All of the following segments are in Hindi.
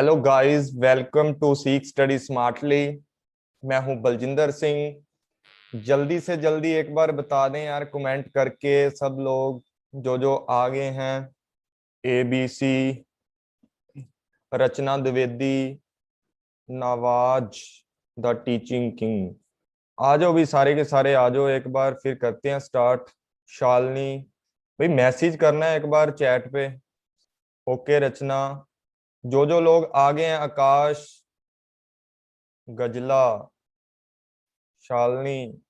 Hello guys, welcome to seek study smartly. मैं हूं बलजिंदर सिंह। जल्दी से जल्दी एक बार बता दें यार, कमेंट करके सब लोग जो जो आगे हैं। ABC, Rachna Dwivedi, Nawaz the teaching king, आ जाओ भी, सारे के सारे आ जाओ। एक बार फिर करते हैं स्टार्ट। शालिनी भाई, मैसेज करना है एक बार चैट पे। ओके रचना, जो जो लोग आगे हैं, आकाश, गजला, शालिनी,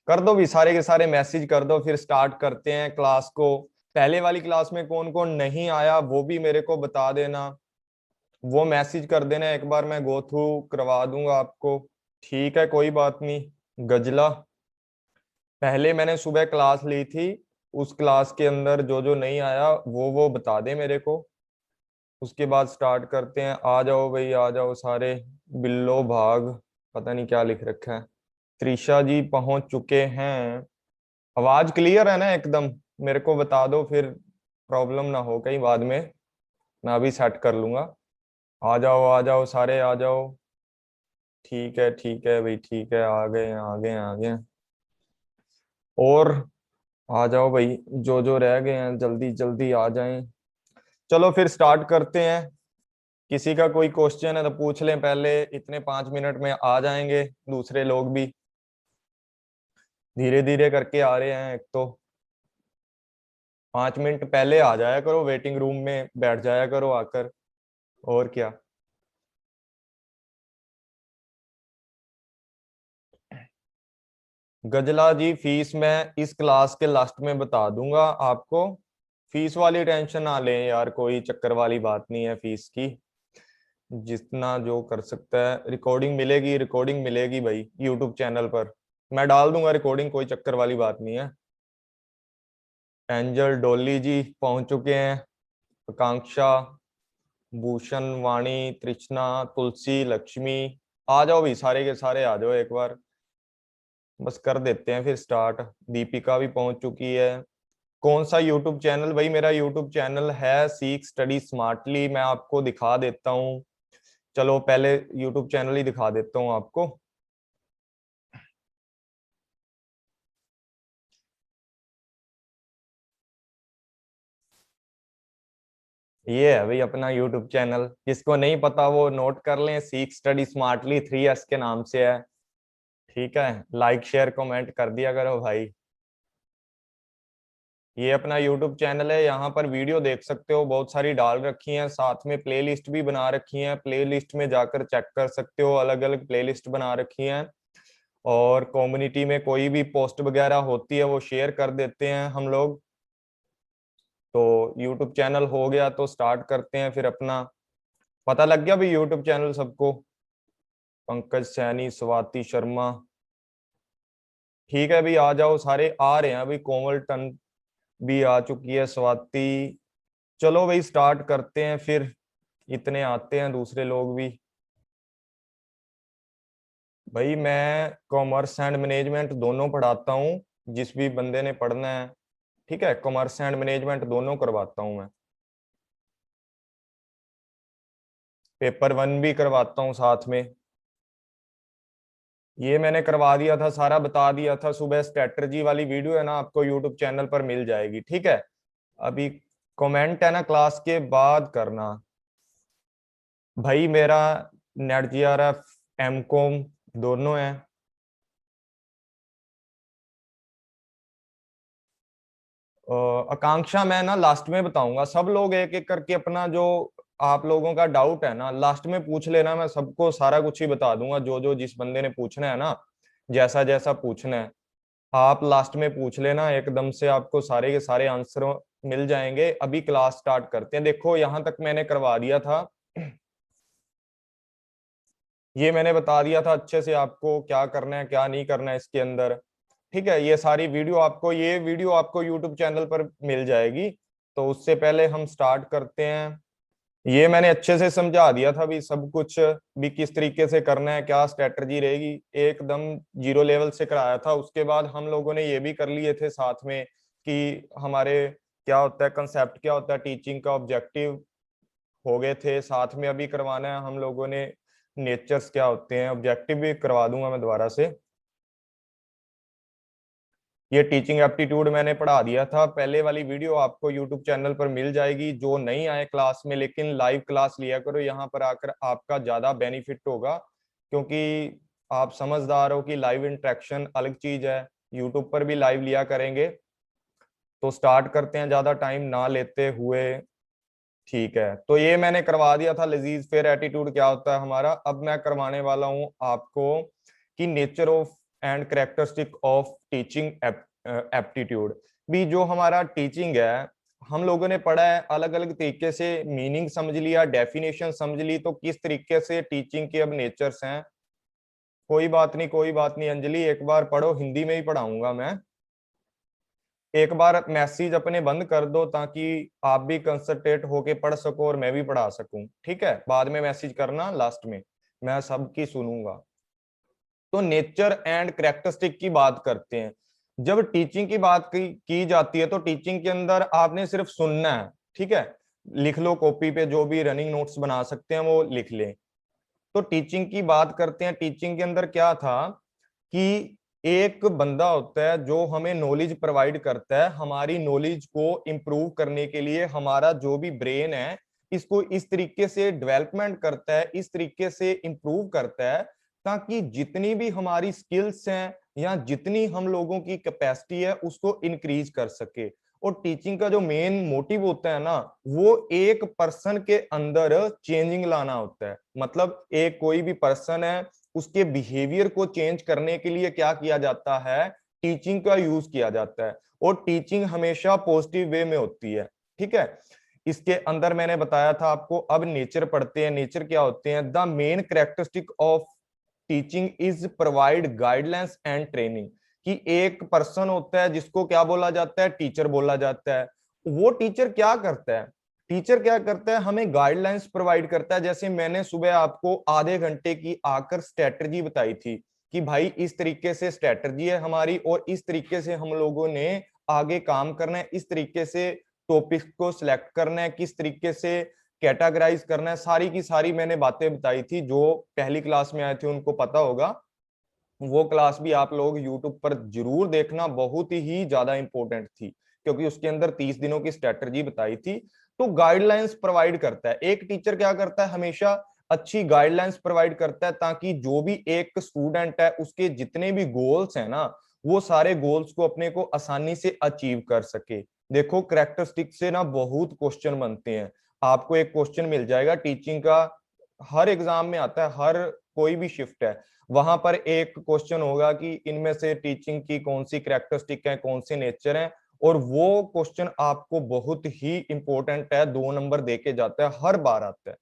कर दो भी, सारे के सारे मैसेज कर दो। फिर स्टार्ट करते हैं क्लास को। पहले वाली क्लास में कौन कौन नहीं आया वो भी मेरे को बता देना, वो मैसेज कर देना, एक बार मैं गो थ्रू करवा दूंगा आपको। ठीक है, कोई बात नहीं। गजला, पहले मैंने सुबह क्लास ली थी, उस क्लास के अंदर जो जो नहीं आया वो बता दे मेरे को। उसके बाद स्टार्ट करते हैं। आ जाओ भाई, आ जाओ सारे। बिल्लो भाग, पता नहीं क्या लिख रखा है। त्रिशा जी पहुंच चुके हैं। आवाज क्लियर है ना एकदम? मेरे को बता दो, फिर प्रॉब्लम ना हो कहीं बाद में। मैं अभी सेट कर लूंगा। आ जाओ सारे, आ जाओ। ठीक है भाई, ठीक है, आ गए आ गए आ गए। और आ जाओ भाई, जो जो रह गए हैं जल्दी जल्दी आ जाएं। चलो फिर स्टार्ट करते हैं। किसी का कोई क्वेश्चन है तो पूछ लें पहले, इतने 5 मिनट में आ जाएंगे दूसरे लोग भी। धीरे धीरे करके आ रहे हैं। एक तो 5 मिनट पहले आ जाया करो, वेटिंग रूम में बैठ जाया करो आकर। और क्या। गजला जी, फीस मैं इस क्लास के लास्ट में बता दूंगा आपको। फीस वाली टेंशन ना लें यार, कोई चक्कर वाली बात नहीं है फीस की। जितना जो कर सकता है। रिकॉर्डिंग मिलेगी भाई यूट्यूब चैनल पर। मैं डाल दूंगा रिकॉर्डिंग, कोई चक्कर वाली बात नहीं है। एंजल डोली जी पहुंच चुके हैं। आकांक्षा, भूषण, वाणी, तृष्णा, तुलसी, लक्ष्मी, आ जाओ भी, सारे के सारे आ जाओ एक बार। बस कर देते हैं फिर स्टार्ट। दीपिका भी पहुंच चुकी है। कौन सा यूट्यूब चैनल? भाई मेरा यूट्यूब चैनल है सीख स्टडी स्मार्टली। मैं आपको दिखा देता हूँ। चलो पहले यूट्यूब चैनल ही दिखा देता हूँ आपको। ये है भाई अपना यूट्यूब चैनल। जिसको नहीं पता वो नोट कर लें, सीख स्टडी स्मार्टली 3S के नाम से है। ठीक है, लाइक शेयर कमेंट कर दिया करो भाई। ये अपना यूट्यूब चैनल है, यहाँ पर वीडियो देख सकते हो, बहुत सारी डाल रखी हैं, साथ में प्लेलिस्ट भी बना रखी है। प्लेलिस्ट में जाकर चेक कर सकते हो, अलग अलग प्लेलिस्ट बना रखी हैं। और कम्युनिटी में कोई भी पोस्ट वगैरह होती है वो शेयर कर देते हैं हम लोग। तो यूट्यूब चैनल हो गया तो स्टार्ट करते हैं फिर अपना। पता लग गया भाई यूट्यूब चैनल सबको? पंकज सैनी, स्वाति शर्मा, ठीक है भाई, आ जाओ सारे। आ रहे हैं अभी, कोमल टन भी आ चुकी है, स्वाति। चलो भाई स्टार्ट करते हैं फिर। इतने आते हैं दूसरे लोग भी। भाई मैं कॉमर्स एंड मैनेजमेंट दोनों पढ़ाता हूँ, जिस भी बंदे ने पढ़ना है। ठीक है, कॉमर्स एंड मैनेजमेंट दोनों करवाता हूँ मैं। पेपर 1 भी करवाता हूँ साथ में। ये मैंने करवा दिया था, सारा बता दिया था सुबह। स्ट्रेटजी वाली वीडियो है ना, आपको यूट्यूब चैनल पर मिल जाएगी। ठीक है, अभी कमेंट है ना क्लास के बाद करना। भाई मेरा नेट GRF, MCOM दोनों है। आकांक्षा मैं ना लास्ट में बताऊंगा। सब लोग एक एक करके अपना जो आप लोगों का डाउट है ना लास्ट में पूछ लेना, मैं सबको सारा कुछ ही बता दूंगा। जो जो जिस बंदे ने पूछना है ना, जैसा जैसा पूछना है, आप लास्ट में पूछ लेना। एकदम से आपको सारे के सारे आंसर मिल जाएंगे। अभी क्लास स्टार्ट करते हैं। देखो यहाँ तक मैंने करवा दिया था। ये मैंने बता दिया था अच्छे से आपको, क्या करना है क्या नहीं करना है इसके अंदर। ठीक है, ये वीडियो आपको यूट्यूब चैनल पर मिल जाएगी। तो उससे पहले हम स्टार्ट करते हैं। ये मैंने अच्छे से समझा दिया था भी, सब कुछ भी किस तरीके से करना है, क्या स्ट्रेटजी रहेगी। एकदम जीरो लेवल से कराया था। उसके बाद हम लोगों ने ये भी कर लिए थे साथ में कि हमारे क्या होता है कंसेप्ट, क्या होता है टीचिंग का ऑब्जेक्टिव, हो गए थे, साथ में अभी करवाना है हम लोगों ने नेचर्स क्या होते हैं, ऑब्जेक्टिव भी करवा दूंगा मैं दोबारा से। ये टीचिंग एप्टीट्यूड मैंने पढ़ा दिया था, पहले वाली वीडियो आपको यूट्यूब चैनल पर मिल जाएगी। जो नहीं आए क्लास में, लेकिन लाइव क्लास लिया करो, यहाँ पर आकर आपका ज्यादा बेनिफिट होगा, क्योंकि आप समझदार हो कि लाइव इंटरेक्शन अलग चीज है। यूट्यूब पर भी लाइव लिया करेंगे। तो स्टार्ट करते हैं ज्यादा टाइम ना लेते हुए। ठीक है, तो ये मैंने करवा दिया था लजीज फेयर एटीट्यूड क्या होता है हमारा। अब मैं करवाने वाला हूं आपको कि nature of and characteristic of teaching aptitude. भी जो हमारा टीचिंग है, हम लोगों ने पढ़ा है अलग अलग तरीके से, मीनिंग समझ लिया, डेफिनेशन समझ ली, तो किस तरीके से टीचिंग के अब नेचर्स हैं। कोई बात नहीं, कोई बात नहीं अंजलि, एक बार पढ़ो, हिंदी में ही पढ़ाऊंगा मैं। एक बार मैसेज अपने बंद कर दो ताकि आप भी कंसंट्रेट होके पढ़ सको और मैं भी पढ़ा सकूं। ठीक है, बाद में मैसेज करना लास्ट में, मैं सबकी सुनूंगा। तो नेचर एंड कैरेक्टरिस्टिक की बात करते हैं। जब टीचिंग की बात की जाती है तो टीचिंग के अंदर आपने सिर्फ सुनना है। ठीक है, लिख लो कॉपी पे, जो भी रनिंग नोट्स बना सकते हैं वो लिख लें। तो टीचिंग की बात करते हैं। टीचिंग के अंदर क्या था कि एक बंदा होता है जो हमें नॉलेज प्रोवाइड करता है, हमारी नॉलेज को इम्प्रूव करने के लिए। हमारा जो भी ब्रेन है इसको इस तरीके से डेवलपमेंट करता है, इस तरीके से इम्प्रूव करता है, ताकि जितनी भी हमारी स्किल्स हैं या जितनी हम लोगों की कैपेसिटी है उसको इंक्रीज कर सके। और टीचिंग का जो मेन मोटिव होता है ना, वो एक पर्सन के अंदर चेंजिंग लाना होता है। मतलब एक कोई भी पर्सन है, उसके बिहेवियर को चेंज करने के लिए क्या किया जाता है, टीचिंग का यूज किया जाता है। और टीचिंग हमेशा पॉजिटिव वे में होती है। ठीक है, इसके अंदर मैंने बताया था आपको। अब नेचर पढ़ते हैं। नेचर क्या होते हैं? The main characteristic of teaching is provide guidelines and training. कि एक पर्सन होता है जिसको क्या बोला जाता है, टीचर बोला जाता है। वो टीचर क्या करता है? टीचर क्या करता है, हमें गाइडलाइंस प्रोवाइड करता है। जैसे मैंने सुबह आपको आधे घंटे की आकर स्ट्रेटजी बताई थी कि भाई इस तरीके से स्ट्रेटजी है हमारी, और इस तरीके से हम लोगों ने आगे काम करना है, इस तरीके से टॉपिक को सिलेक्ट करना है, किस तरीके से कैटेगराइज करना है। सारी की सारी मैंने बातें बताई थी। जो पहली क्लास में आए थे उनको पता होगा। वो क्लास भी आप लोग यूट्यूब पर जरूर देखना, बहुत ही ज्यादा इंपॉर्टेंट थी, क्योंकि उसके अंदर 30 दिनों की स्ट्रेटजी बताई थी। तो गाइडलाइंस प्रोवाइड करता है एक टीचर। क्या करता है? हमेशा अच्छी गाइडलाइंस प्रोवाइड करता है, ताकि जो भी एक स्टूडेंट है उसके जितने भी गोल्स हैं ना, वो सारे गोल्स को अपने को आसानी से अचीव कर सके। देखो, कैरेक्टरिस्टिक से ना बहुत क्वेश्चन बनते हैं। आपको एक क्वेश्चन मिल जाएगा टीचिंग का, हर एग्जाम में आता है, हर कोई भी शिफ्ट है वहां पर एक क्वेश्चन होगा कि इनमें से टीचिंग की कौन सी कैरेक्टरिस्टिक है, कौन से नेचर है। और वो क्वेश्चन आपको बहुत ही इंपॉर्टेंट है, 2 नंबर देके जाता है, हर बार आता है।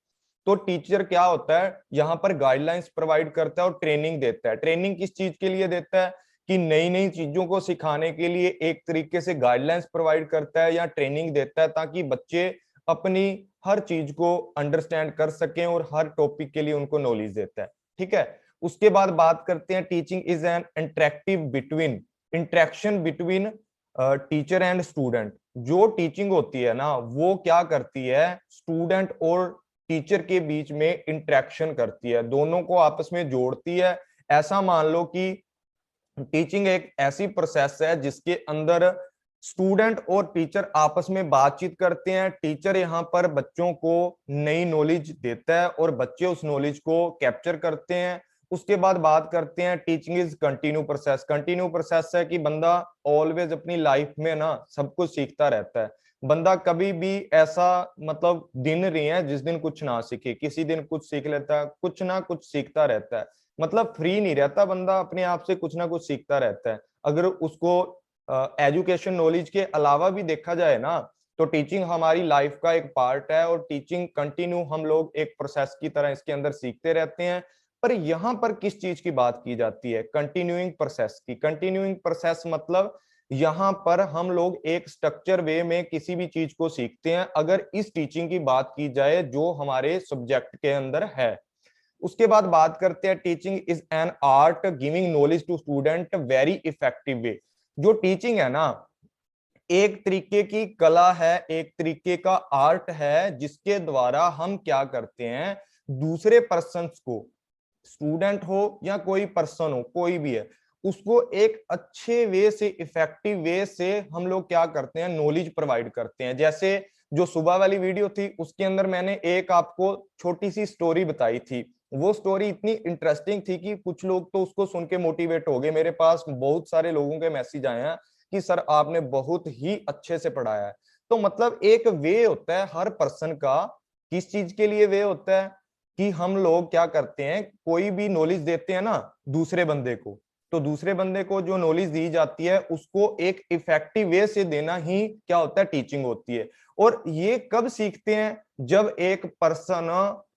तो टीचर क्या होता है, यहाँ पर गाइडलाइंस प्रोवाइड करता है और ट्रेनिंग देता है। ट्रेनिंग किस चीज के लिए देता है? कि नई नई चीजों को सिखाने के लिए एक तरीके से गाइडलाइंस प्रोवाइड करता है या ट्रेनिंग देता है, ताकि बच्चे अपनी हर चीज को अंडरस्टैंड कर सकें और हर टॉपिक के लिए उनको नॉलेज देता है। ठीक है, उसके बाद बात करते हैं teaching is N interaction between teacher and student. जो टीचिंग होती है ना, वो क्या करती है, स्टूडेंट और टीचर के बीच में इंटरेक्शन करती है, दोनों को आपस में जोड़ती है। ऐसा मान लो कि टीचिंग एक ऐसी प्रोसेस है जिसके अंदर स्टूडेंट और टीचर आपस में बातचीत करते हैं। टीचर यहाँ पर बच्चों को नई नॉलेज देता है और बच्चे उस नॉलेज को कैप्चर करते हैं। उसके बाद बात करते हैं teaching is continue process. Continue process है कि बंदा ऑलवेज अपनी लाइफ में ना सब कुछ सीखता रहता है। बंदा कभी भी ऐसा मतलब दिन नहीं है जिस दिन कुछ ना सीखे, किसी दिन कुछ सीख लेता है, कुछ ना कुछ सीखता रहता है। मतलब फ्री नहीं रहता बंदा, अपने आप से कुछ ना कुछ सीखता रहता है। अगर उसको एजुकेशन नॉलेज के अलावा भी देखा जाए ना, तो टीचिंग हमारी लाइफ का एक पार्ट है। और टीचिंग कंटिन्यू हम लोग एक प्रोसेस की तरह इसके अंदर सीखते रहते हैं। पर यहाँ पर किस चीज की बात की जाती है? कंटिन्यूइंग प्रोसेस की। कंटिन्यूइंग प्रोसेस मतलब यहाँ पर हम लोग एक स्ट्रक्चर वे में किसी भी चीज को सीखते हैं, अगर इस टीचिंग की बात की जाए जो हमारे सब्जेक्ट के अंदर है। उसके बाद बात करते हैं teaching is an art giving knowledge to student very effective way. जो टीचिंग है ना, एक तरीके की कला है, एक तरीके का आर्ट है, जिसके द्वारा हम क्या करते हैं, दूसरे पर्सन्स को, स्टूडेंट हो या कोई पर्सन हो, कोई भी है, उसको एक अच्छे वे से, इफेक्टिव वे से हम लोग क्या करते हैं, नॉलेज प्रोवाइड करते हैं। जैसे जो सुबह वाली वीडियो थी उसके अंदर मैंने एक आपको छोटी सी स्टोरी बताई थी, वो स्टोरी इतनी इंटरेस्टिंग थी कि कुछ लोग तो उसको सुन के मोटिवेट हो गए। मेरे पास बहुत सारे लोगों के मैसेज आए हैं कि सर आपने बहुत ही अच्छे से पढ़ाया है। तो मतलब एक वे होता है हर पर्सन का, किस चीज के लिए वे होता है कि हम लोग क्या करते हैं, कोई भी नॉलेज देते हैं ना दूसरे बंदे को, तो दूसरे बंदे को जो नॉलेज दी जाती है उसको एक इफेक्टिव वे से देना ही क्या होता है, टीचिंग होती है। और ये कब सीखते हैं, जब एक पर्सन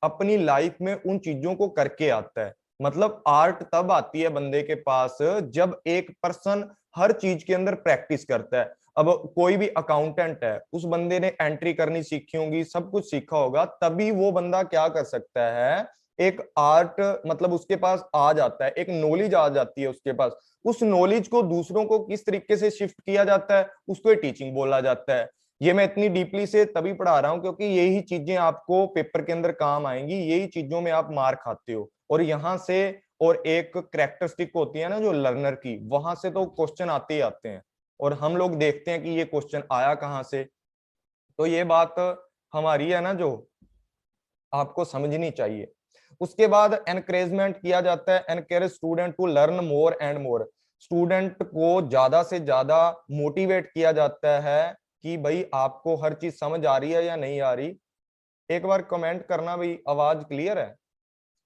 अपनी लाइफ में उन चीजों को करके आता है। मतलब आर्ट तब आती है बंदे के पास जब एक पर्सन हर चीज के अंदर प्रैक्टिस करता है। अब कोई भी अकाउंटेंट है, उस बंदे ने एंट्री करनी सीखी होगी, सब कुछ सीखा होगा, तभी वो बंदा क्या कर सकता है, एक आर्ट मतलब उसके पास आ जाता है, एक नॉलेज आ जाती है उसके पास। उस नॉलेज को दूसरों को किस तरीके से शिफ्ट किया जाता है, उसको टीचिंग बोला जाता है। ये मैं इतनी डीपली से तभी पढ़ा रहा हूं क्योंकि यही चीजें आपको पेपर के अंदर काम आएंगी, यही चीजों में आप मार खाते हो। और यहाँ से, और एक कैरेक्टरिस्टिक होती है ना जो लर्नर की, वहां से तो क्वेश्चन आते ही आते हैं, और हम लोग देखते हैं कि ये क्वेश्चन आया कहाँ से। तो ये बात हमारी है ना जो आपको समझनी चाहिए। उसके बाद एनकरेजमेंट किया जाता है, encourage student to learn more and more. Student को ज्यादा से ज्यादा मोटिवेट किया जाता है कि भाई आपको हर चीज समझ आ रही है या नहीं आ रही। एक बार कमेंट करना भाई, आवाज क्लियर है?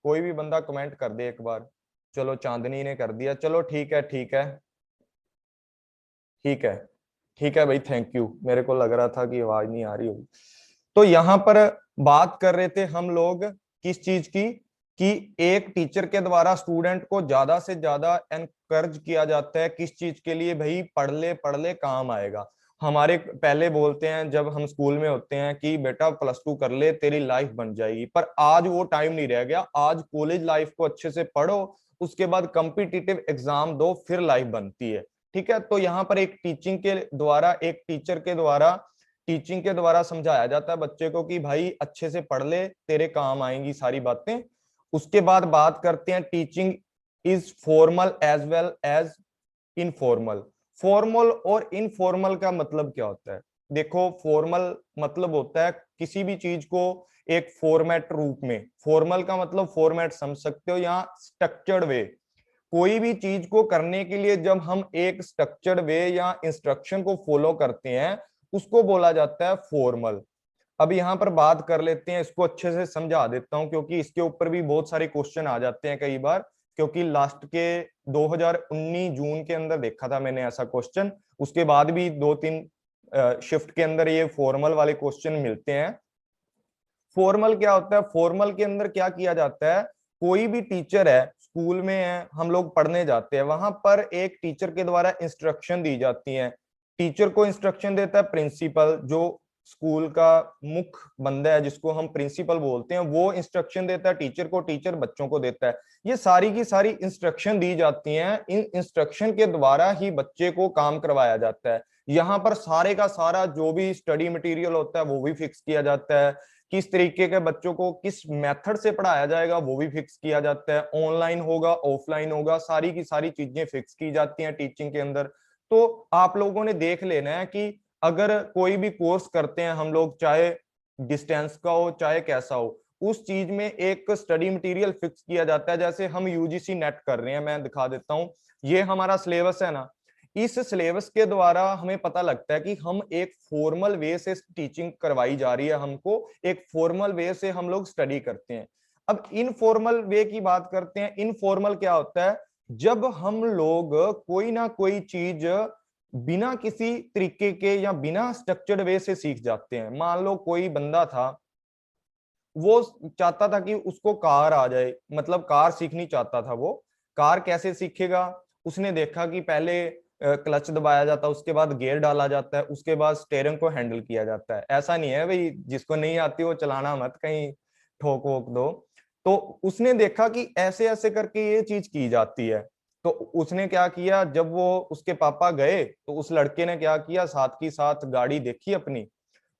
कोई भी बंदा कमेंट कर दे एक बार। चलो चांदनी ने कर दिया, चलो ठीक है ठीक है ठीक है ठीक है भाई, थैंक यू। मेरे को लग रहा था कि आवाज नहीं आ रही होगी। तो यहाँ पर बात कर रहे थे हम लोग किस चीज की, कि एक टीचर के द्वारा स्टूडेंट को ज्यादा से ज्यादा एनकरेज किया जाता है किस चीज के लिए, भाई पढ़ ले काम आएगा। हमारे पहले बोलते हैं जब हम स्कूल में होते हैं कि बेटा +2 कर ले तेरी लाइफ बन जाएगी, पर आज वो टाइम नहीं रह गया। आज कॉलेज लाइफ को अच्छे से पढ़ो, उसके बाद कॉम्पिटिटिव एग्जाम दो, फिर लाइफ बनती है। ठीक है, तो यहाँ पर एक टीचिंग के द्वारा, एक टीचर के द्वारा, टीचिंग के द्वारा समझाया जाता है बच्चे को कि भाई अच्छे से पढ़ ले, तेरे काम आएंगी सारी बातें। उसके बाद बात करते हैं teaching is formal as well as informal. Formal और इनफॉर्मल का मतलब क्या होता है? देखो, फॉर्मल मतलब होता है किसी भी चीज को एक फॉर्मेट रूप में, फॉर्मल का मतलब फॉर्मेट समझ सकते हो, यहाँ स्ट्रक्चर्ड वे। कोई भी चीज को करने के लिए जब हम एक स्ट्रक्चर्ड वे या इंस्ट्रक्शन को फॉलो करते हैं, उसको बोला जाता है फॉर्मल। अब यहाँ पर बात कर लेते हैं, इसको अच्छे से समझा देता हूं क्योंकि इसके ऊपर भी बहुत सारे क्वेश्चन आ जाते हैं कई बार। क्योंकि लास्ट के 2019 जून के अंदर देखा था मैंने ऐसा क्वेश्चन, उसके बाद भी 2-3 शिफ्ट के अंदर ये फॉर्मल वाले क्वेश्चन मिलते हैं। फॉर्मल क्या होता है? फॉर्मल के अंदर क्या किया जाता है, कोई भी टीचर है, स्कूल में है, हम लोग पढ़ने जाते हैं, वहां पर एक टीचर के द्वारा इंस्ट्रक्शन दी जाती है। टीचर को इंस्ट्रक्शन देता है प्रिंसिपल, जो स्कूल का मुख्य बंदा है जिसको हम प्रिंसिपल बोलते हैं, वो इंस्ट्रक्शन देता है टीचर को, टीचर बच्चों को देता है। ये सारी की सारी इंस्ट्रक्शन दी जाती हैं, इन इंस्ट्रक्शन के द्वारा ही बच्चे को काम करवाया जाता है। यहाँ पर सारे का सारा जो भी स्टडी मटेरियल होता है वो भी फिक्स किया जाता है, किस तरीके के बच्चों को किस मेथड से पढ़ाया जाएगा वो भी फिक्स किया जाता है, ऑनलाइन होगा ऑफलाइन होगा, सारी की सारी चीजें फिक्स की जाती हैं टीचिंग के अंदर। तो आप लोगों ने देख लेना है कि अगर कोई भी कोर्स करते हैं हम लोग, चाहे डिस्टेंस का हो चाहे कैसा हो, उस चीज में एक स्टडी मटेरियल फिक्स किया जाता है। जैसे हम यूजीसी नेट कर रहे हैं, मैं दिखा देता हूं, ये हमारा सिलेबस है ना, इस सिलेबस के द्वारा हमें पता लगता है कि हम एक फॉर्मल वे से टीचिंग करवाई जा रही है, हमको एक फॉर्मल वे से हम लोग स्टडी करते हैं। अब इनफॉर्मल वे की बात करते हैं। इनफॉर्मल क्या होता है? जब हम लोग कोई ना कोई चीज बिना किसी तरीके के या बिना स्ट्रक्चर्ड वे से सीख जाते हैं। मान लो कोई बंदा था, वो चाहता था कि उसको कार आ जाए, मतलब कार सीखनी चाहता था वो। कार कैसे सीखेगा? उसने देखा कि पहले क्लच दबाया जाता है, उसके बाद गियर डाला जाता है, उसके बाद स्टीयरिंग को हैंडल किया जाता है। ऐसा नहीं है भाई जिसको नहीं आती वो चलाना मत कहीं ठोक वोक दो। तो उसने देखा कि ऐसे ऐसे करके ये चीज की जाती है। तो उसने क्या किया, जब वो उसके पापा गए तो उस लड़के ने क्या किया, साथ की साथ गाड़ी देखी अपनी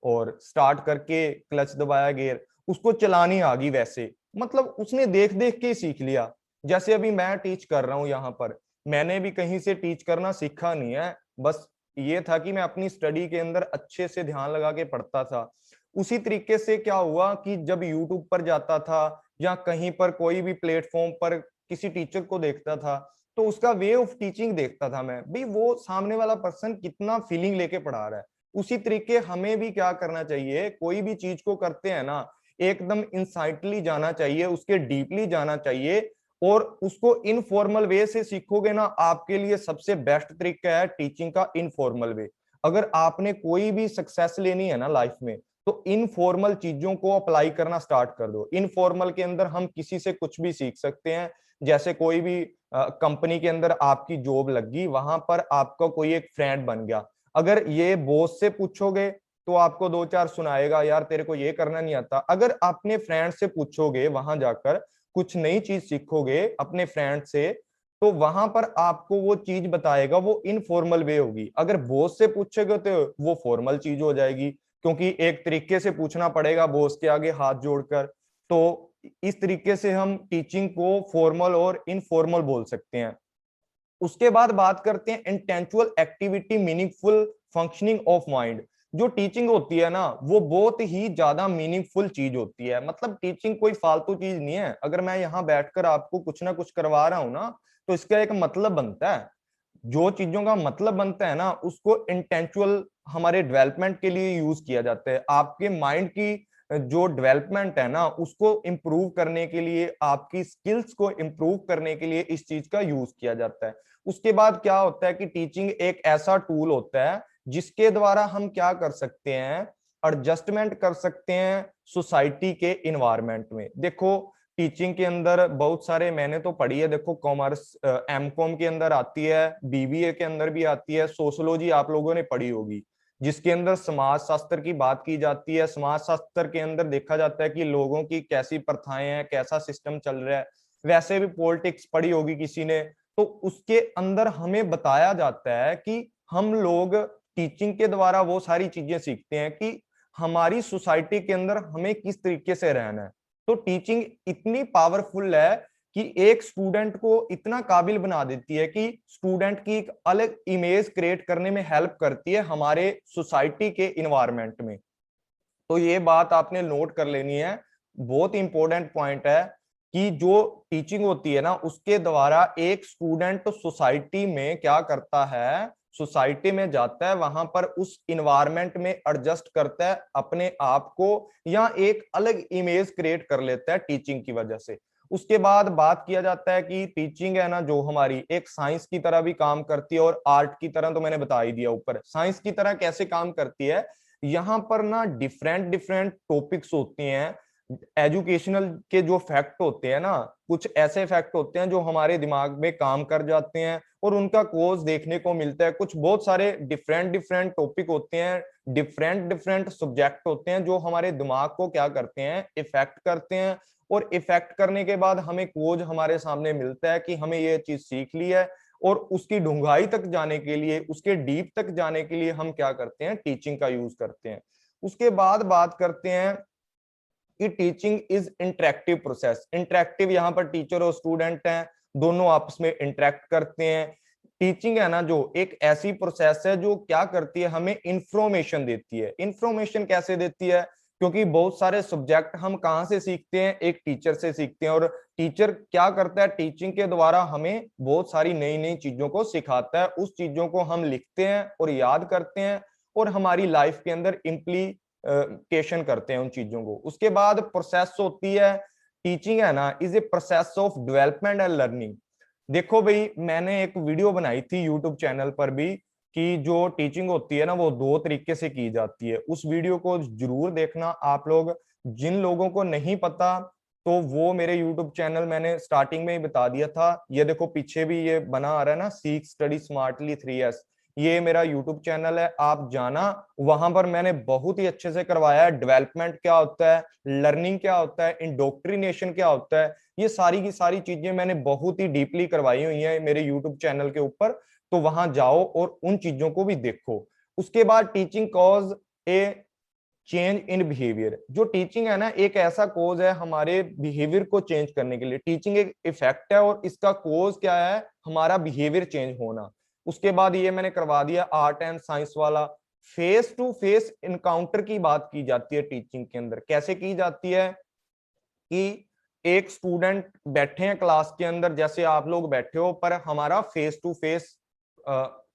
और स्टार्ट करके क्लच दबाया, गियर उसको चलानी आ गई वैसे, मतलब उसने देख देख के ही सीख लिया। जैसे अभी मैं टीच कर रहा हूँ यहाँ पर, मैंने भी कहीं से टीच करना सीखा नहीं है, बस ये था कि मैं अपनी स्टडी के अंदर अच्छे से ध्यान लगा के पढ़ता था। उसी तरीके से क्या हुआ कि जब यूट्यूब पर जाता था या कहीं पर कोई भी प्लेटफॉर्म पर किसी टीचर को देखता था, तो उसका वे ऑफ टीचिंग देखता था मैं, भाई वो सामने वाला पर्सन कितना फीलिंग लेके पढ़ा रहा है। उसी तरीके हमें भी क्या करना चाहिए, कोई भी चीज को करते हैं ना, एकदम इंसाइटली जाना चाहिए, उसके डीपली जाना चाहिए, और उसको इनफॉर्मल वे से सीखोगे ना, आपके लिए सबसे बेस्ट तरीका है टीचिंग का इनफॉर्मल वे। अगर आपने कोई भी सक्सेस लेनी है ना लाइफ में, तो इनफॉर्मल चीजों को अप्लाई करना स्टार्ट कर दो। इनफॉर्मल के अंदर हम किसी से कुछ भी सीख सकते हैं, जैसे कोई भी कंपनी के अंदर आपकी जॉब लगी, वहां पर आपका कोई एक फ्रेंड बन गया, अगर ये बॉस से पूछोगे तो आपको दो चार सुनाएगा, यार तेरे को ये करना नहीं आता। अगर अपने फ्रेंड से पूछोगे, वहां जाकर कुछ नई चीज सीखोगे अपने फ्रेंड से, तो वहां पर आपको वो चीज बताएगा, वो इनफॉर्मल वे होगी। अगर बॉस से पूछोगे तो वो फॉर्मल चीज हो जाएगी, क्योंकि एक तरीके से पूछना पड़ेगा बॉस के आगे हाथ जोड़कर। तो इस तरीके से हम टीचिंग को फॉर्मल और इनफॉर्मल बोल सकते हैं। उसके बाद बात करते हैं intellectual activity meaningful functioning of mind. जो टीचिंग होती है ना, वो बहुत ही ज्यादा मीनिंगफुल चीज होती है। मतलब टीचिंग कोई फालतू चीज नहीं है। अगर मैं यहाँ बैठकर आपको कुछ ना कुछ करवा रहा हूँ ना, तो इसका एक मतलब बनता है। जो चीजों का मतलब बनता है ना, उसको इंटेंचुअल हमारे डेवलपमेंट के लिए यूज किया जाता है। आपके माइंड की जो डेवलपमेंट है ना, उसको इम्प्रूव करने के लिए, आपकी स्किल्स को इम्प्रूव करने के लिए इस चीज का यूज किया जाता है। उसके बाद क्या होता है कि टीचिंग एक ऐसा टूल होता है जिसके द्वारा हम क्या कर सकते हैं, एडजस्टमेंट कर सकते हैं सोसाइटी के इन्वायरमेंट में। देखो टीचिंग के अंदर बहुत सारे मैंने तो पढ़ी है, देखो कॉमर्स एमकॉम के अंदर आती है, बीबीए के अंदर भी आती है, सोशोलॉजी आप लोगों ने पढ़ी होगी, जिसके अंदर समाज शास्त्र की बात की जाती है। समाज शास्त्र के अंदर देखा जाता है कि लोगों की कैसी प्रथाएं हैं, कैसा सिस्टम चल रहा है। वैसे भी पॉलिटिक्स पढ़ी होगी किसी ने, तो उसके अंदर हमें बताया जाता है कि हम लोग टीचिंग के द्वारा वो सारी चीजें सीखते हैं कि हमारी सोसाइटी के अंदर हमें किस तरीके से रहना है। तो टीचिंग इतनी पावरफुल है कि एक स्टूडेंट को इतना काबिल बना देती है कि स्टूडेंट की एक अलग इमेज क्रिएट करने में हेल्प करती है हमारे सोसाइटी के इन्वायरमेंट में। तो ये बात आपने नोट कर लेनी है, बहुत इंपॉर्टेंट पॉइंट है कि जो टीचिंग होती है ना, उसके द्वारा एक स्टूडेंट सोसाइटी में क्या करता है, सोसाइटी में जाता है, वहां पर उस इन्वायरमेंट में एडजस्ट करता है अपने आप को, या एक अलग इमेज क्रिएट कर लेता है टीचिंग की वजह से। उसके बाद बात किया जाता है कि टीचिंग है ना, जो हमारी एक साइंस की तरह भी काम करती है और आर्ट की तरह, तो मैंने बता ही दिया ऊपर। साइंस की तरह कैसे काम करती है, यहाँ पर ना डिफरेंट डिफरेंट टॉपिक्स होते हैं। एजुकेशनल के जो फैक्ट होते हैं ना, कुछ ऐसे फैक्ट होते हैं जो हमारे दिमाग में काम कर जाते हैं और उनका कोर्स देखने को मिलता है। कुछ बहुत सारे डिफरेंट डिफरेंट टॉपिक होते हैं, डिफरेंट डिफरेंट सब्जेक्ट होते हैं जो हमारे दिमाग को क्या करते हैं, इफेक्ट करते हैं। और इफेक्ट करने के बाद हमें कोज हमारे सामने मिलता है कि हमें ये चीज सीख ली है, और उसकी डूंघाई तक जाने के लिए, उसके डीप तक जाने के लिए हम क्या करते हैं, टीचिंग का यूज करते हैं। उसके बाद बात करते हैं कि teaching is interactive process. Interactive, यहाँ पर टीचर और स्टूडेंट हैं, दोनों आपस में इंटरेक्ट करते हैं। टीचिंग है ना, जो एक ऐसी प्रोसेस है जो क्या करती है, हमें इंफॉर्मेशन देती है। इंफॉर्मेशन कैसे देती है, क्योंकि बहुत सारे सब्जेक्ट हम कहाँ से सीखते हैं, एक टीचर से सीखते हैं। और टीचर क्या करता है, टीचिंग के द्वारा हमें बहुत सारी नई नई चीजों को सिखाता है। उस चीजों को हम लिखते हैं और याद करते हैं, और हमारी लाइफ के अंदर इम्प्लीकेशन करते हैं उन चीजों को। उसके बाद प्रोसेस होती है, टीचिंग है ना is a process of development and learning. देखो भाई, मैंने एक वीडियो बनाई थी यूट्यूब चैनल पर भी कि जो टीचिंग होती है ना, वो दो तरीके से की जाती है। उस वीडियो को जरूर देखना आप लोग। जिन लोगों को नहीं पता, तो वो मेरे यूट्यूब चैनल मैंने स्टार्टिंग में ही बता दिया था। ये देखो पीछे भी ये बना आ रहा है ना, सीख स्टडी स्मार्टली 3S। ये मेरा यूट्यूब चैनल है, आप जाना, वहां पर मैंने बहुत ही अच्छे से करवाया है। डेवलपमेंट क्या होता है, लर्निंग क्या होता है, इंडोक्ट्रिनेशन क्या होता है, ये सारी की सारी चीजें मैंने बहुत ही डीपली करवाई हुई हैं मेरे यूट्यूब चैनल के ऊपर। तो वहां जाओ और उन चीजों को भी देखो। उसके बाद teaching cause A change in behaviour. जो टीचिंग है ना, एक ऐसा कोज है हमारे बिहेवियर को चेंज करने के लिए। टीचिंग एक इफेक्ट है और इसका कोज क्या है, हमारा बिहेवियर चेंज होना। उसके बाद ये मैंने करवा दिया आर्ट एंड साइंस वाला। फेस टू फेस इनकाउंटर की बात की जाती है टीचिंग के अंदर। कैसे की जाती है कि एक स्टूडेंट बैठे हैं क्लास के अंदर, जैसे आप लोग बैठे हो, पर हमारा फेस टू फेस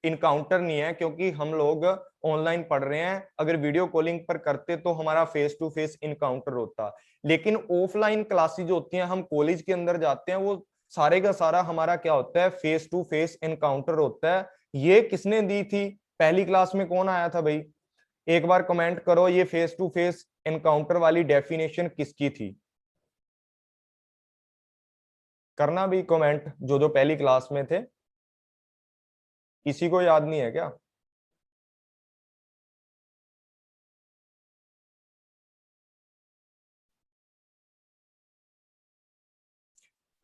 इनकाउंटर नहीं है, क्योंकि हम लोग ऑनलाइन पढ़ रहे हैं। अगर वीडियो कॉलिंग पर करते तो हमारा फेस टू फेस इनकाउंटर होता। लेकिन ऑफलाइन क्लासेज होती हैं, हम कॉलेज के अंदर जाते हैं, वो सारे का सारा हमारा क्या होता है, फेस टू फेस इनकाउंटर होता है। ये किसने दी थी, पहली क्लास में कौन आया था भाई? एक बार कमेंट करो, ये फेस टू फेस एनकाउंटर वाली डेफिनेशन किसकी थी? करना भी कमेंट, जो जो पहली क्लास में थे। किसी को याद नहीं है क्या?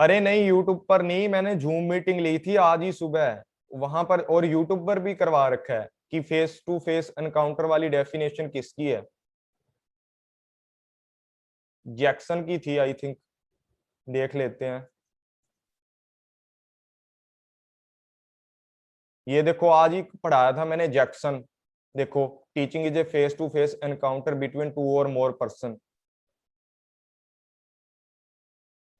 अरे नहीं, यूट्यूब पर नहीं, मैंने जूम मीटिंग ली थी आज ही सुबह वहां पर, और यूट्यूब पर भी करवा रखा है कि फेस टू फेस एनकाउंटर वाली डेफिनेशन किसकी है। जैक्सन की थी आई थिंक, देख लेते हैं। ये देखो, आज ही पढ़ाया था मैंने जैक्सन। देखो, teaching is a face to face encounter between two or more person.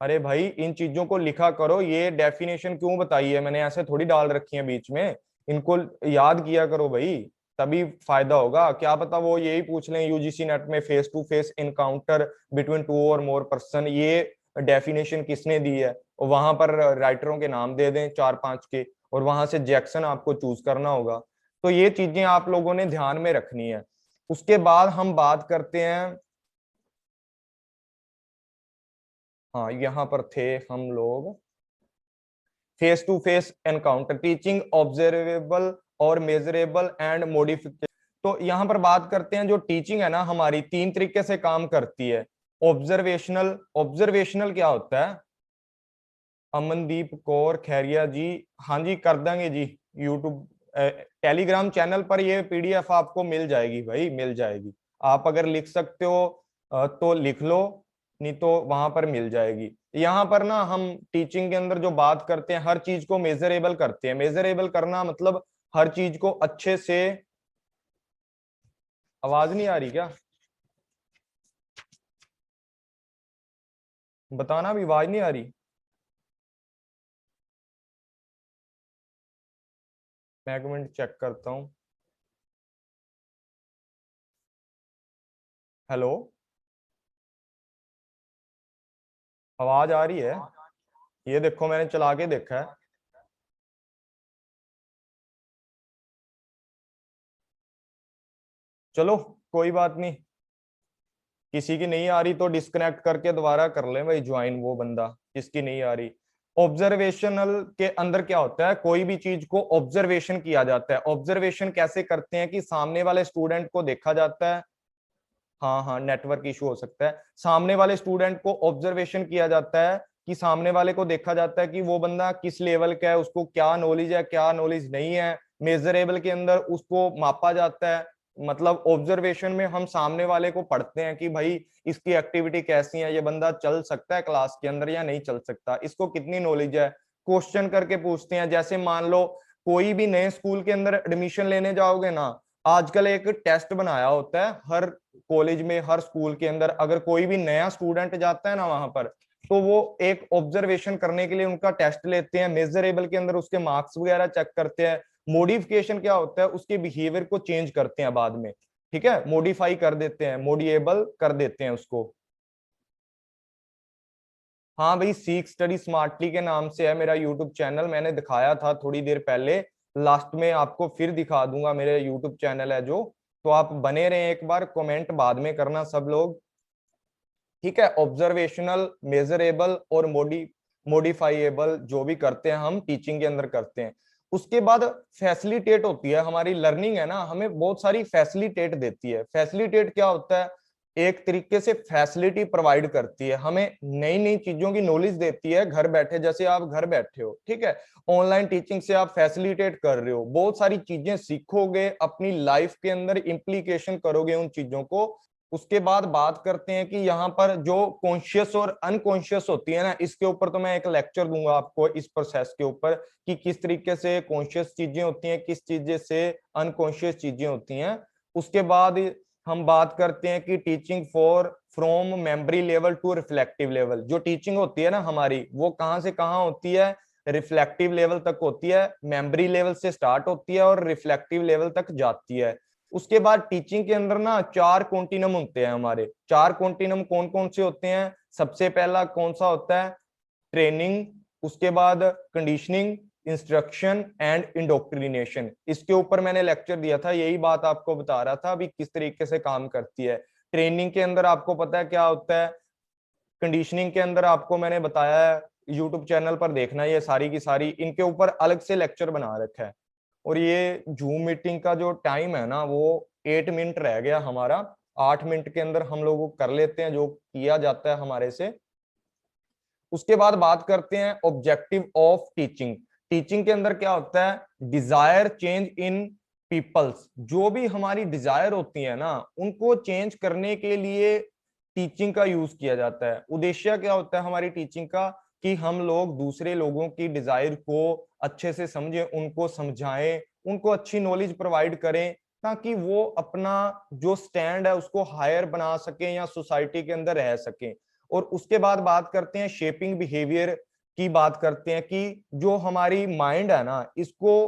अरे भाई, इन चीजों को लिखा करो। ये डेफिनेशन क्यों बताई है मैंने, ऐसे थोड़ी डाल रखी है बीच में। इनको याद किया करो भाई, तभी फायदा होगा। क्या पता वो यही पूछ लें यूजीसी नेट में, face to face encounter between two or more person, ये डेफिनेशन किसने दी है, और वहां पर राइटरों के नाम दे दें चार पांच के, और वहां से जैक्सन आपको चूज करना होगा। तो ये चीजें आप लोगों ने ध्यान में रखनी है। उसके बाद हम बात करते हैं, हाँ यहाँ पर थे हम लोग, face to face encounter, teaching observable और मेजरेबल एंड मॉडिफिकेशन। तो यहां पर बात करते हैं, जो टीचिंग है ना हमारी, तीन तरीके से काम करती है। ऑब्जर्वेशनल, ऑब्जर्वेशनल क्या होता है? अमनदीप कौर खैरिया जी, हाँ जी कर देंगे जी। यूट्यूब टेलीग्राम चैनल पर ये पीडीएफ आपको मिल जाएगी भाई, मिल जाएगी। आप अगर लिख सकते हो तो लिख लो, नहीं तो वहां पर मिल जाएगी। यहाँ पर ना हम टीचिंग के अंदर जो बात करते हैं, हर चीज को मेजरेबल करते हैं। मेजरेबल करना मतलब हर चीज को अच्छे से, आवाज नहीं आ रही क्या? बताना भी, आवाज नहीं आ रही। मैं एक मिनट चेक करता हूँ। हेलो, आवाज आ रही है? ये देखो, मैंने चला के देखा है। चलो, कोई बात नहीं। किसी की नहीं आ रही तो डिस्कनेक्ट करके दोबारा कर ले भाई ज्वाइन, वो बंदा जिसकी नहीं आ रही। ऑब्जर्वेशनल के अंदर क्या होता है, कोई भी चीज को ऑब्जर्वेशन किया जाता है। ऑब्जर्वेशन कैसे करते हैं कि सामने वाले स्टूडेंट को देखा जाता है, हाँ हाँ नेटवर्क इशू हो सकता है। सामने वाले स्टूडेंट को ऑब्जर्वेशन किया जाता है, कि सामने वाले को देखा जाता है कि वो बंदा किस लेवल का है, उसको क्या नॉलेज है, क्या नॉलेज नहीं है। मेजरेबल के अंदर उसको मापा जाता है। मतलब ऑब्जर्वेशन में हम सामने वाले को पढ़ते हैं कि भाई इसकी एक्टिविटी कैसी है, ये बंदा चल सकता है क्लास के अंदर या नहीं चल सकता, इसको कितनी नॉलेज है। क्वेश्चन करके पूछते हैं, जैसे मान लो कोई भी नए स्कूल के अंदर एडमिशन लेने जाओगे ना, आजकल एक टेस्ट बनाया होता है हर कॉलेज में, हर स्कूल के अंदर। अगर कोई भी नया स्टूडेंट जाता है ना वहां पर, तो वो एक ऑब्जर्वेशन करने के लिए उनका टेस्ट लेते हैं। मेजरेबल के अंदर उसके मार्क्स वगैरह चेक करते हैं। मॉडिफिकेशन क्या होता है, उसके बिहेवियर को चेंज करते हैं बाद में। ठीक है, मॉडिफाई कर देते हैं, मॉडिएबल कर देते हैं उसको। हाँ भाई, सीख स्टडी स्मार्टली के नाम से है मेरा यूट्यूब चैनल, मैंने दिखाया था थोड़ी देर पहले। लास्ट में आपको फिर दिखा दूंगा, मेरे यूट्यूब चैनल है जो। तो आप बने रहे, एक बार कमेंट बाद में करना सब लोग। ठीक है, ऑब्जर्वेशनल, मेजरेबल और मॉडिफाइएबल जो भी करते हैं हम टीचिंग के अंदर करते हैं। उसके बाद फैसिलिटेट होती है हमारी लर्निंग है ना, हमें बहुत सारी फैसिलिटेट देती है। फैसिलिटेट क्या होता है, एक तरीके से फैसिलिटी प्रोवाइड करती है, हमें नई नई चीजों की नॉलेज देती है घर बैठे। जैसे आप घर बैठे हो, ठीक है, ऑनलाइन टीचिंग से आप फैसिलिटेट कर रहे हो, बहुत सारी चीजें सीखोगे, अपनी लाइफ के अंदर इम्प्लीकेशन करोगे उन चीजों को। उसके बाद बात करते हैं कि यहाँ पर जो कॉन्शियस और अनकॉन्शियस होती है ना, इसके ऊपर तो मैं एक लेक्चर दूंगा आपको इस प्रोसेस के ऊपर कि किस तरीके से कॉन्शियस चीजें होती हैं, किस चीजें से अनकॉन्शियस चीजें होती हैं। उसके बाद हम बात करते हैं कि teaching for from memory level to reflective level. जो टीचिंग होती है ना हमारी, वो कहाँ से कहाँ होती है, रिफ्लेक्टिव लेवल तक होती है, मेमोरी लेवल से स्टार्ट होती है और रिफ्लेक्टिव लेवल तक जाती है। उसके बाद टीचिंग के अंदर ना 4 कॉन्टिनम होते हैं हमारे। 4 कॉन्टिनम कौन कौन से होते हैं, सबसे पहला कौन सा होता है, ट्रेनिंग, उसके बाद कंडीशनिंग, इंस्ट्रक्शन एंड इंडोक्ट्रिनेशन। इसके ऊपर मैंने लेक्चर दिया था, यही बात आपको बता रहा था अभी किस तरीके से काम करती है। ट्रेनिंग के अंदर आपको पता है क्या होता है, कंडीशनिंग के अंदर आपको मैंने बताया है, यूट्यूब चैनल पर देखना, ये सारी की सारी इनके ऊपर अलग से लेक्चर बना रखा है। और ये जूम मीटिंग का जो टाइम है ना, वो 8 मिनट रह गया हमारा, 8 मिनट के अंदर हम लोग कर लेते हैं जो किया जाता है हमारे से। उसके बाद बात करते हैं ऑब्जेक्टिव ऑफ टीचिंग। टीचिंग के अंदर क्या होता है, डिजायर चेंज इन पीपल्स। जो भी हमारी डिजायर होती है ना, उनको चेंज करने के लिए टीचिंग का यूज किया जाता है। उद्देश्य क्या होता है हमारी टीचिंग का, कि हम लोग दूसरे लोगों की डिजायर को अच्छे से समझें, उनको समझाएं, उनको अच्छी नॉलेज प्रोवाइड करें, ताकि वो अपना जो स्टैंड है उसको हायर बना सके या सोसाइटी के अंदर रह सके। और उसके बाद बात करते हैं शेपिंग बिहेवियर की, बात करते हैं कि जो हमारी माइंड है ना, इसको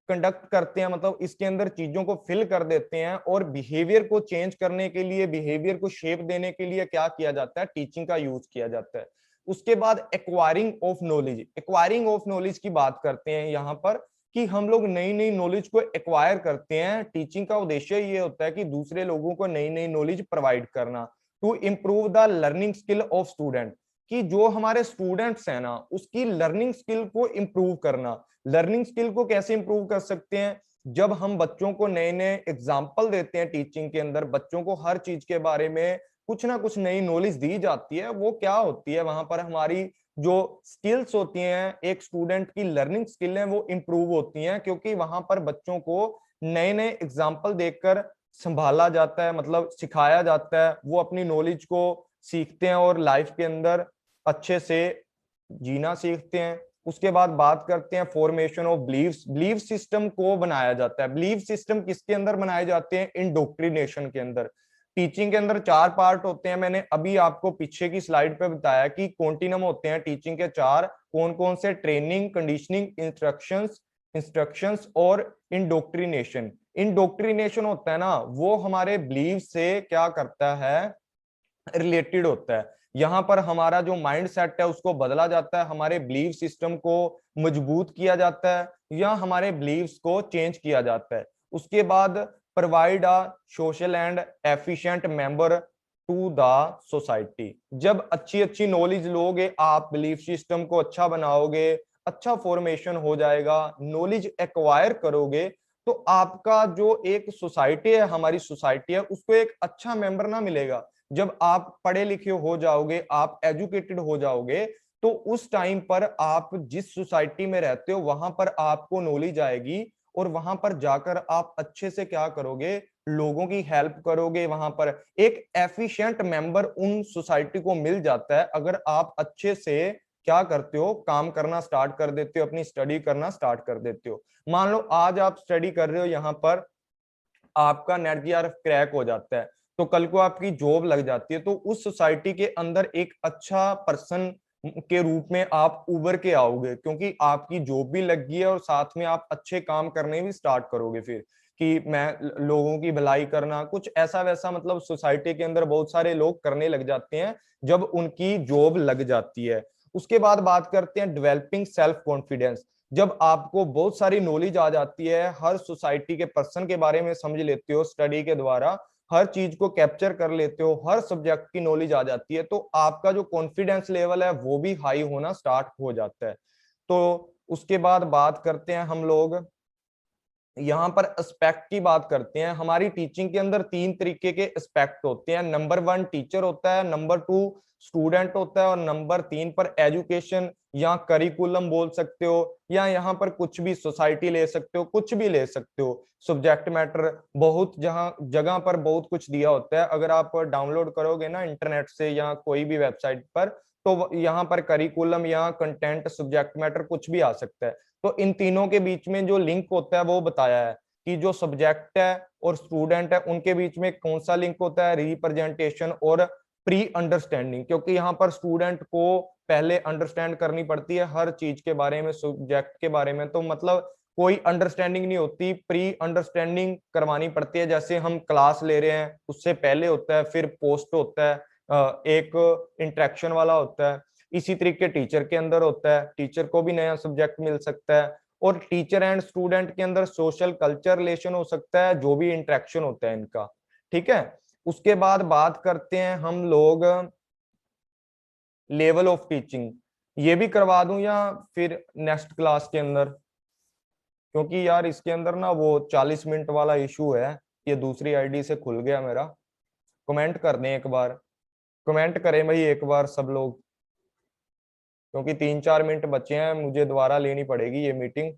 कंडक्ट करते हैं, मतलब इसके अंदर चीजों को फिल कर देते हैं, और बिहेवियर को चेंज करने के लिए, बिहेवियर को शेप देने के लिए क्या किया जाता है, टीचिंग का यूज किया जाता है। उसके बाद acquiring of knowledge. Acquiring of knowledge की बात करते हैं यहाँ पर, कि हम लोग नई नई नॉलेज को एक्वायर करते हैं। टीचिंग का उद्देश्य ये होता है कि दूसरे लोगों को नई नई नॉलेज प्रोवाइड करना, to improve the learning skill of student, कि जो हमारे स्टूडेंट्स हैं ना, उसकी लर्निंग स्किल को इम्प्रूव करना। लर्निंग स्किल को कैसे इम्प्रूव कर सकते हैं, जब हम बच्चों को नए नए एग्जाम्पल देते हैं टीचिंग के अंदर, बच्चों को हर चीज के बारे में कुछ ना कुछ नई नॉलेज दी जाती है, वो क्या होती है, वहां पर हमारी जो स्किल्स होती हैं, एक स्टूडेंट की लर्निंग स्किल है वो इम्प्रूव होती हैं, क्योंकि वहां पर बच्चों को नए नए एग्जाम्पल देखकर संभाला जाता है, मतलब सिखाया जाता है, वो अपनी नॉलेज को सीखते हैं और लाइफ के अंदर अच्छे से जीना सीखते हैं। उसके बाद बात करते हैं formation of beliefs. Belief system को बनाया जाता है। बिलीव सिस्टम किसके अंदर बनाए जाते हैं, इंडोक्ट्रिनेशन के अंदर। टीचिंग के अंदर 4 पार्ट होते हैं, मैंने अभी आपको पीछे की स्लाइड पे बताया कि कॉन्टिनम होते हैं टीचिंग के 4, कौन कौन से, ट्रेनिंग, कंडीशनिंग, इंस्ट्रक्शंस और इंडोक्ट्रिनेशन। इंडोक्ट्रिनेशन होता है ना, वो हमारे बिलीव से क्या करता है, रिलेटेड होता है। यहाँ पर हमारा जो माइंड सेट है उसको बदला जाता है, हमारे बिलीव सिस्टम को मजबूत किया जाता है, या हमारे बिलीव्स को चेंज किया जाता है। उसके बाद provide a social and efficient member to the society. जब अच्छी अच्छी नॉलेज लोगे आप, बिलीफ सिस्टम को अच्छा बनाओगे, अच्छा फॉर्मेशन हो जाएगा, नॉलेज एक्वायर करोगे, तो आपका जो एक सोसाइटी है, हमारी सोसाइटी है, उसको एक अच्छा मेंबर ना मिलेगा। जब आप पढ़े लिखे हो जाओगे, आप एजुकेटेड हो जाओगे, तो उस टाइम पर आप जिस सोसाइटी में रहते हो वहां पर आपको नॉलेज आएगी, और वहां पर जाकर आप अच्छे से क्या करोगे, लोगों की हेल्प करोगे। वहां पर एक एफिशिएंट मेंबर उन सोसाइटी को मिल जाता है अगर आप अच्छे से क्या करते हो, काम करना स्टार्ट कर देते हो, अपनी स्टडी करना स्टार्ट कर देते हो। मान लो आज आप स्टडी कर रहे हो, यहाँ पर आपका नेट जीआरएफ क्रैक हो जाता है, तो कल को आपकी जॉब लग जाती है, तो उस सोसाइटी के अंदर एक अच्छा पर्सन के रूप में आप उभर के आओगे, क्योंकि आपकी जॉब भी लग गई है और साथ में आप अच्छे काम करने भी स्टार्ट करोगे फिर, कि मैं लोगों की भलाई करना, कुछ ऐसा वैसा, मतलब सोसाइटी के अंदर बहुत सारे लोग करने लग जाते हैं जब उनकी जॉब लग जाती है। उसके बाद बात करते हैं डेवलपिंग सेल्फ कॉन्फिडेंस। जब आपको बहुत सारी नॉलेज आ जाती है, हर सोसाइटी के पर्सन के बारे में समझ लेते हो, स्टडी के द्वारा हर चीज को कैप्चर कर लेते हो, हर सब्जेक्ट की नॉलेज आ जाती है, तो आपका जो कॉन्फिडेंस लेवल है वो भी हाई होना स्टार्ट हो जाता है। तो उसके बाद बात करते हैं हम लोग, यहाँ पर एस्पेक्ट की बात करते हैं। हमारी टीचिंग के अंदर 3 तरीके के एस्पेक्ट होते हैं। नंबर 1 टीचर होता है, नंबर 2 स्टूडेंट होता है, और नंबर 3 पर एजुकेशन या करिकुलम बोल सकते हो, या यहाँ पर कुछ भी सोसाइटी ले सकते हो, कुछ भी ले सकते हो। सब्जेक्ट मैटर बहुत जहाँ जगह पर बहुत कुछ दिया होता है। अगर आप डाउनलोड करोगे ना इंटरनेट से या कोई भी वेबसाइट पर, तो यहाँ पर करिकुलम या कंटेंट, सब्जेक्ट मैटर कुछ भी आ सकता है। तो इन तीनों के बीच में जो लिंक होता है वो बताया है कि जो सब्जेक्ट है और स्टूडेंट है उनके बीच में कौन सा लिंक होता है, रिप्रेजेंटेशन और प्री अंडरस्टैंडिंग। क्योंकि यहाँ पर स्टूडेंट को पहले अंडरस्टैंड करनी पड़ती है हर चीज के बारे में, सब्जेक्ट के बारे में। तो मतलब कोई अंडरस्टैंडिंग नहीं होती, प्री अंडरस्टैंडिंग करवानी पड़ती है। जैसे हम क्लास ले रहे हैं उससे पहले होता है, फिर पोस्ट होता है, एक इंटरेक्शन वाला होता है। इसी तरीके टीचर के अंदर होता है, टीचर को भी नया सब्जेक्ट मिल सकता है, और टीचर एंड स्टूडेंट के अंदर सोशल कल्चर रिलेशन हो सकता है, जो भी इंटरेक्शन होता है इनका। ठीक है, उसके बाद बात करते हैं हम लोग लेवल ऑफ टीचिंग। ये भी करवा दूं या फिर नेक्स्ट क्लास के अंदर, क्योंकि यार इसके अंदर ना वो 40 मिनट वाला इशू है। ये दूसरी आईडी से खुल गया मेरा। कमेंट कर दें एक बार, कमेंट करें भाई एक बार सब लोग, क्योंकि 3-4 मिनट बचे हैं, मुझे दोबारा लेनी पड़ेगी ये मीटिंग।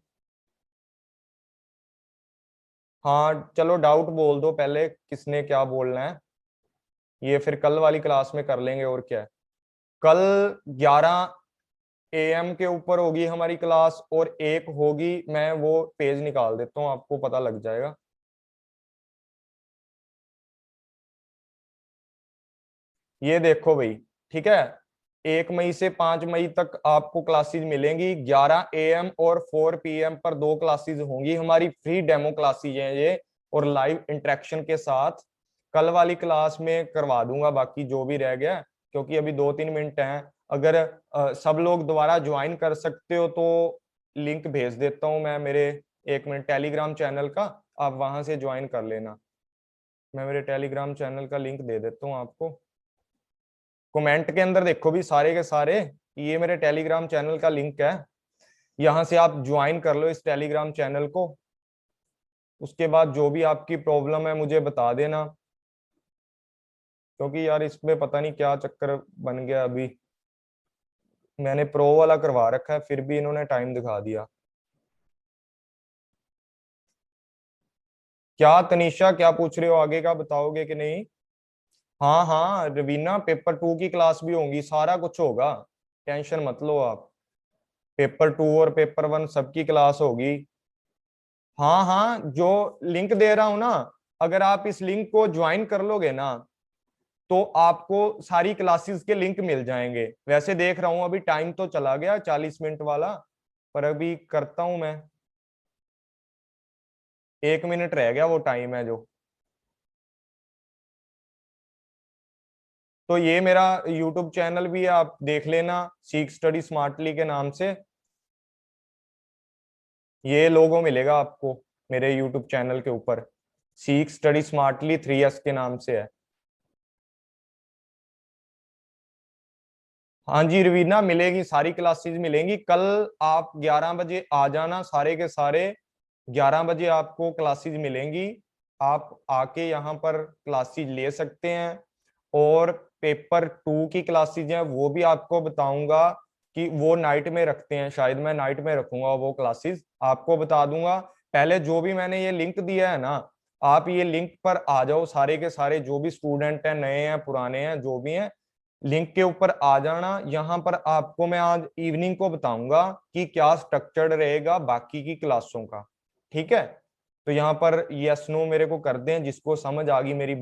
हाँ चलो डाउट बोल दो पहले, किसने क्या बोलना है। ये फिर कल वाली क्लास में कर लेंगे, और क्या है। कल 11 AM के ऊपर होगी हमारी क्लास, और 1 होगी, मैं वो पेज निकाल देता हूँ, आपको पता लग जाएगा। ये देखो भाई, ठीक है, 1 मई से 5 मई तक आपको क्लासेस मिलेंगी। 11 AM और 4 PM पर 2 क्लासेस होंगी हमारी, फ्री डेमो क्लासेस हैं ये, और लाइव इंटरेक्शन के साथ। कल वाली क्लास में करवा दूंगा बाकी जो भी रह गया, क्योंकि अभी 2-3 मिनट हैं। अगर सब लोग दोबारा ज्वाइन कर सकते हो तो लिंक भेज देता हूँ मैं मेरे, 1 मिनट, टेलीग्राम चैनल का, आप वहां से ज्वाइन कर लेना। मैं मेरे टेलीग्राम चैनल का लिंक दे देता हूँ आपको। कमेंट के अंदर देखो भी सारे के सारे, ये मेरे टेलीग्राम चैनल का लिंक है, यहाँ से आप ज्वाइन कर लो इस टेलीग्राम चैनल को। उसके बाद जो भी आपकी प्रॉब्लम है मुझे बता देना, क्योंकि यार इसमें पता नहीं क्या चक्कर बन गया। अभी मैंने प्रो वाला करवा रखा है, फिर भी इन्होंने टाइम दिखा दिया। क्या तनीषा, क्या पूछ रहे हो, आगे का बताओगे कि नहीं? हाँ हाँ रवीना, पेपर 2 की क्लास भी होगी, सारा कुछ होगा, टेंशन मत लो आप। पेपर 2 और पेपर 1 सबकी क्लास होगी। हाँ हाँ, जो लिंक दे रहा हूं ना, अगर आप इस लिंक को ज्वाइन कर लोगे ना, तो आपको सारी क्लासेस के लिंक मिल जाएंगे। वैसे देख रहा हूं अभी टाइम तो चला गया 40 मिनट वाला, पर अभी करता हूं मैं, 1 मिनट रह गया वो टाइम है जो। तो ये मेरा यूट्यूब चैनल भी है, आप देख लेना, सीख स्टडी स्मार्टली के नाम से। ये लोगो मिलेगा आपको मेरे यूट्यूब चैनल के ऊपर, सीख स्टडी स्मार्टली 3S के नाम से है। हाँ जी रवीना, मिलेगी, सारी क्लासेस मिलेंगी। कल आप 11 बजे आ जाना सारे के सारे, 11 बजे आपको क्लासेस मिलेंगी। आप आके यहाँ पर क्लासेस ले सकते हैं। और पेपर 2 की क्लासेस हैं वो भी आपको बताऊंगा कि वो नाइट में रखते हैं, शायद मैं नाइट में रखूंगा वो क्लासेस, आपको बता दूंगा। पहले जो भी मैंने ये लिंक दिया है ना, आप ये लिंक पर आ जाओ सारे के सारे, जो भी स्टूडेंट हैं, नए हैं पुराने हैं जो भी हैं, लिंक के ऊपर आ जाना। यहाँ पर आपको मैं आज इवनिंग को बताऊंगा कि क्या स्ट्रक्चर्ड रहेगा बाकी की क्लासों का। ठीक है, तो यहाँ पर यस नो मेरे को कर दें जिसको समझ आ गई मेरी